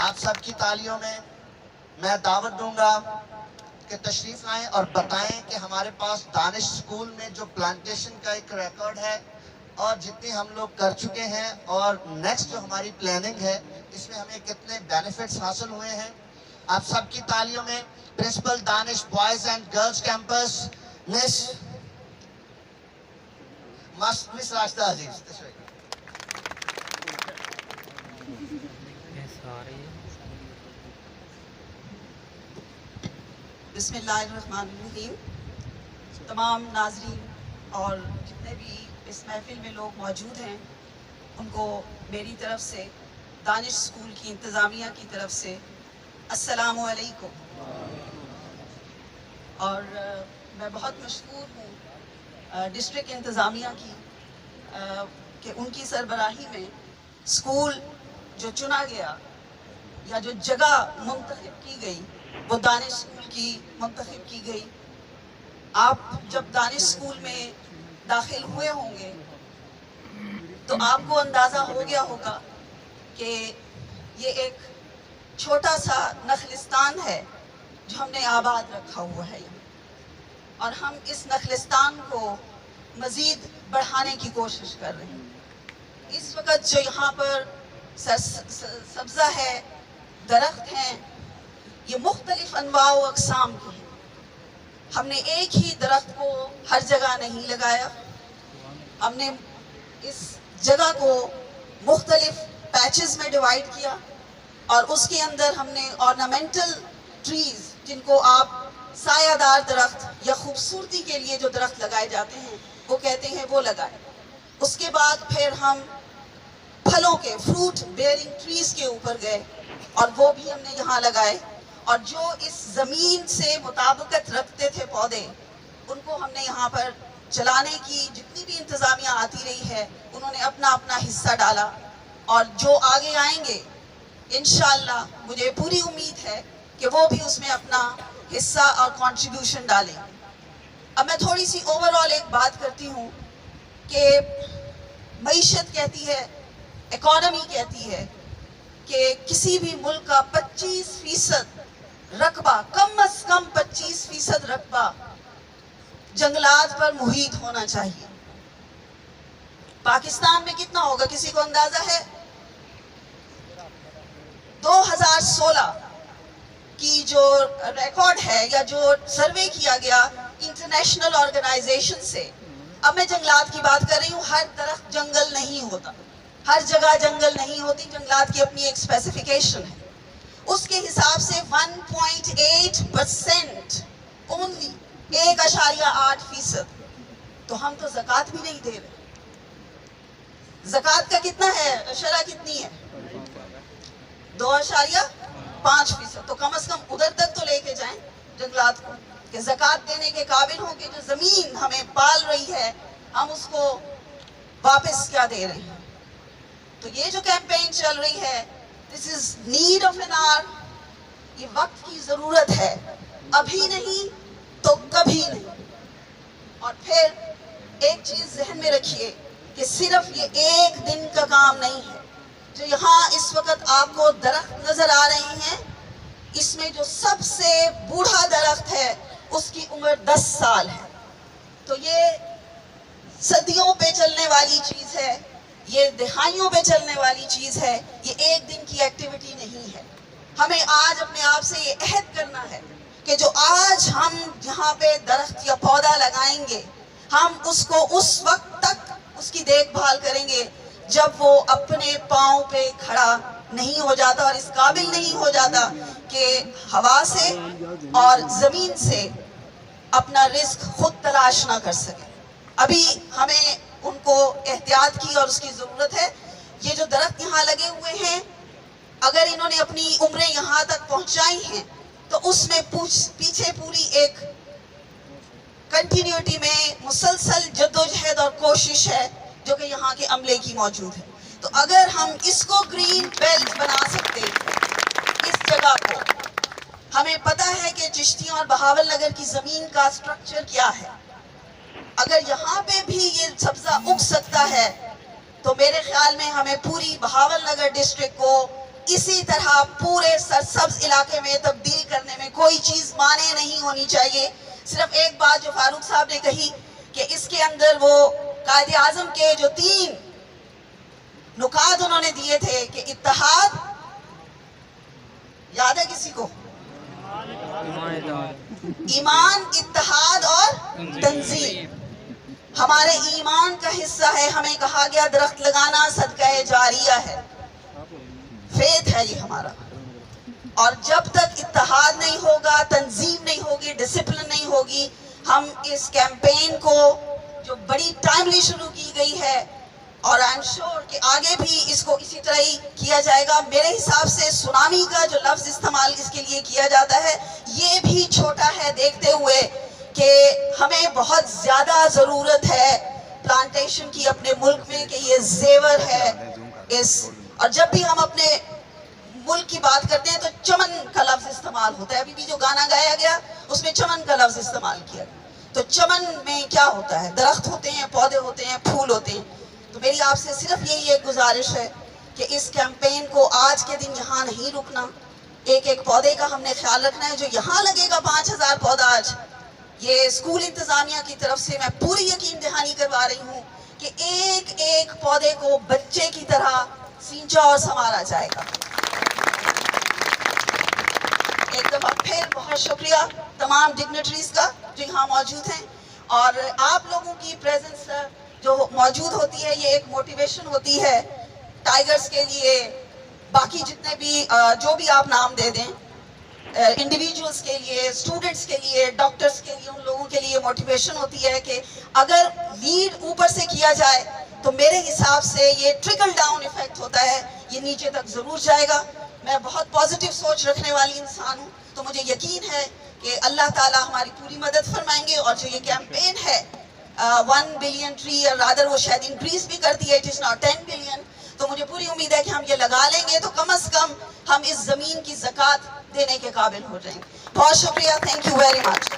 آپ سب کی تالیوں میں میں دعوت دوں گا کہ تشریف لائیں اور بتائیں کہ ہمارے پاس دانش اسکول میں جو پلانٹیشن کا ایک ریکارڈ ہے اور جتنے ہم لوگ کر چکے ہیں اور نیکسٹ جو ہماری پلاننگ ہے اس میں ہمیں کتنے بینیفٹس حاصل ہوئے ہیں. آپ سب کی تالیوں میں principal Danish boys and girls campus miss Rashida Aziz. بسم اللہ الرحمن الرحیم. تمام ناظرین اور جتنے بھی اس محفل میں لوگ موجود ہیں ان کو میری طرف سے دانش اسکول کی انتظامیہ کی طرف سے السلام علیکم. اور میں بہت مشکور ہوں ڈسٹرکٹ انتظامیہ کی کہ ان کی سربراہی میں اسکول جو چنا گیا یا جو جگہ منتخب کی گئی وہ دانش اسکول کی منتخب کی گئی. آپ جب دانش اسکول میں داخل ہوئے ہوں گے تو آپ کو اندازہ ہو گیا ہوگا کہ یہ ایک چھوٹا سا نخلستان ہے جو ہم نے آباد رکھا ہوا ہے اور ہم اس نخلستان کو مزید بڑھانے کی کوشش کر رہے ہیں. اس وقت جو یہاں پر سبزہ ہے، درخت ہیں، یہ مختلف انواع و اقسام کے ہیں. ہم نے ایک ہی درخت کو ہر جگہ نہیں لگایا. ہم نے اس جگہ کو مختلف پیچز میں ڈیوائیڈ کیا اور اس کے اندر ہم نے آرنامنٹل ٹریز، جن کو آپ سایہ دار درخت یا خوبصورتی کے لیے جو درخت لگائے جاتے ہیں وہ کہتے ہیں، وہ لگائے. اس کے بعد پھر ہم پھلوں کے فروٹ بیئرنگ ٹریز کے اوپر گئے اور وہ بھی ہم نے یہاں لگائے. اور جو اس زمین سے مطابقت رکھتے تھے پودے ان کو ہم نے یہاں پر چلانے کی جتنی بھی انتظامیہ آتی رہی ہے انہوں نے اپنا اپنا حصہ ڈالا اور جو آگے آئیں گے انشاءاللہ مجھے پوری امید ہے کہ وہ بھی اس میں اپنا حصہ اور کنٹریبیوشن ڈالیں. اب میں تھوڑی سی اوورآل ایک بات کرتی ہوں کہ معیشت کہتی ہے، اکانومی کہتی ہے کہ کسی بھی ملک کا 25% رقبہ، کم از کم 25% رقبہ جنگلات پر محیط ہونا چاہیے. پاکستان میں کتنا ہوگا کسی کو اندازہ ہے؟ 2016 کی جو ریکارڈ ہے یا جو سروے کیا گیا انٹرنیشنل آرگنائزیشن سے، اب میں جنگلات کی بات کر رہی ہوں، ہر طرف جنگل نہیں ہوتا، ہر جگہ جنگل نہیں ہوتی، جنگلات کی اپنی ایک اسپیسیفیکیشن ہے. اس کے حساب سے 1.8% اونلی 1.8%. تو ہم تو زکوٰۃ بھی نہیں دے رہے. زکوٰۃ کا کتنا ہے، شرح کتنی ہے؟ 2.5%. تو کم از کم ادھر تک تو لے کے جائیں جنگلات کو کہ زکوٰۃ دینے کے قابل ہوں کہ جو زمین ہمیں پال رہی ہے ہم اس کو واپس کیا دے رہے ہیں. تو یہ جو کیمپین چل رہی ہے this is need of an hour, یہ وقت کی ضرورت ہے، ابھی نہیں تو کبھی نہیں. اور پھر ایک چیز ذہن میں رکھیے کہ صرف یہ ایک دن کا کام نہیں ہے. جو یہاں اس وقت آپ کو درخت نظر آ رہے ہیں اس میں جو سب سے بوڑھا درخت ہے اس کی عمر 10 سال ہے. تو یہ صدیوں پہ چلنے والی چیز ہے، یہ دہائیوں پہ چلنے والی چیز ہے، یہ ایک دن کی ایکٹیویٹی نہیں ہے. ہمیں آج اپنے آپ سے یہ عہد کرنا ہے کہ جو آج ہم یہاں پہ درخت یا پودا لگائیں گے ہم اس کو اس وقت تک اس کی دیکھ بھال کریں گے جب وہ اپنے پاؤں پہ کھڑا نہیں ہو جاتا اور اس قابل نہیں ہو جاتا کہ ہوا سے اور زمین سے اپنا رزق خود تلاش نہ کر سکے. ابھی ہمیں ان کو احتیاط کی اور اس کی ضرورت ہے. یہ جو درخت یہاں لگے ہوئے ہیں اگر انہوں نے اپنی عمریں یہاں تک پہنچائی ہیں تو اس میں پیچھے پوری ایک کنٹینیوٹی میں مسلسل جدوجہد اور کوشش ہے جو کہ یہاں کے عملے کی موجود ہے. تو اگر ہم اس کو گرین بیلٹ بنا سکتے اس جگہ کو، ہمیں پتہ ہے کہ چشتیوں اور بہاول نگر کی زمین کا سٹرکچر کیا ہے، اگر یہاں پہ بھی یہ سبزہ اگ سکتا ہے تو میرے خیال میں ہمیں پوری بہاول نگر ڈسٹرکٹ کو اسی طرح پورے سرسبز علاقے میں تبدیل کرنے میں کوئی چیز مانے نہیں ہونی چاہیے. صرف ایک بات جو فاروق صاحب نے کہی کہ اس کے اندر وہ قائد اعظم کے جو 3 نکات انہوں نے دیے تھے کہ اتحاد، یاد ہے کسی کو؟ ایمان، اتحاد اور تنظیم. ہمارے ایمان کا حصہ ہے، ہمیں کہا گیا درخت لگانا صدقہ جاریہ ہے، فیتھ ہے یہ ہمارا. اور جب تک اتحاد نہیں ہوگا، تنظیم نہیں ہوگی، ڈسپلن نہیں ہوگی، ہم اس کیمپین کو جو بڑی ٹائملی شروع کی گئی ہے اور آئی ایم شیور کہ آگے بھی اس کو اسی طرح ہی کیا جائے گا. میرے حساب سے سونامی کا جو لفظ استعمال اس کے لیے کیا جاتا ہے یہ بھی چھوٹا ہے، دیکھتے ہوئے کہ ہمیں بہت زیادہ ضرورت ہے پلانٹیشن کی اپنے ملک میں، کہ یہ زیور ہے اور جب بھی ہم اپنے ملک کی بات کرتے ہیں تو چمن کا لفظ استعمال ہوتا ہے. ابھی بھی جو گانا گایا گیا اس میں چمن کا لفظ استعمال کیا گیا. تو چمن میں کیا ہوتا ہے؟ درخت ہوتے ہیں، پودے ہوتے ہیں، پھول ہوتے ہیں. تو میری آپ سے صرف یہی ایک گزارش ہے کہ اس کیمپین کو آج کے دن یہاں نہیں رکنا، ایک ایک پودے کا ہم نے خیال رکھنا ہے. جو یہاں لگے گا 5000 پودا آج، یہ اسکول انتظامیہ کی طرف سے میں پوری یقین دہانی کروا رہی ہوں کہ ایک ایک پودے کو بچے کی طرح سینچا اور سنوارا جائے گا. ایک دفعہ پھر بہت شکریہ تمام ڈگنیٹریز کا جو یہاں موجود ہیں، اور آپ لوگوں کی پریزنس جو موجود ہوتی ہے یہ ایک موٹیویشن ہوتی ہے ٹائیگرز کے لیے، باقی جتنے بھی جو بھی آپ نام دے دیں، انڈیویجولز کے لیے، اسٹوڈنٹس کے لیے، ڈاکٹرز کے لیے، ان لوگوں کے لیے موٹیویشن ہوتی ہے کہ اگر لیڈ اوپر سے کیا جائے تو میرے حساب سے یہ ٹرکل ڈاؤن ایفیکٹ ہوتا ہے، یہ نیچے تک ضرور جائے گا. میں بہت پازیٹیو سوچ رکھنے والی انسان ہوں، تو مجھے یقین ہے کہ اللہ تعالیٰ ہماری پوری مدد فرمائیں گے. اور جو یہ کیمپین ہے 1 بلین ٹری، اور رادر وہ شاید انکریز بھی کرتی ہے، اٹ از ناٹ 10 بلین، تو مجھے پوری امید ہے کہ ہم یہ لگا لیں گے تو کم از کم ہم اس زمین کی زکوٰۃ دینے کے قابل ہو جائیں گے. بہت شکریہ، تھینک یو ویری مچ.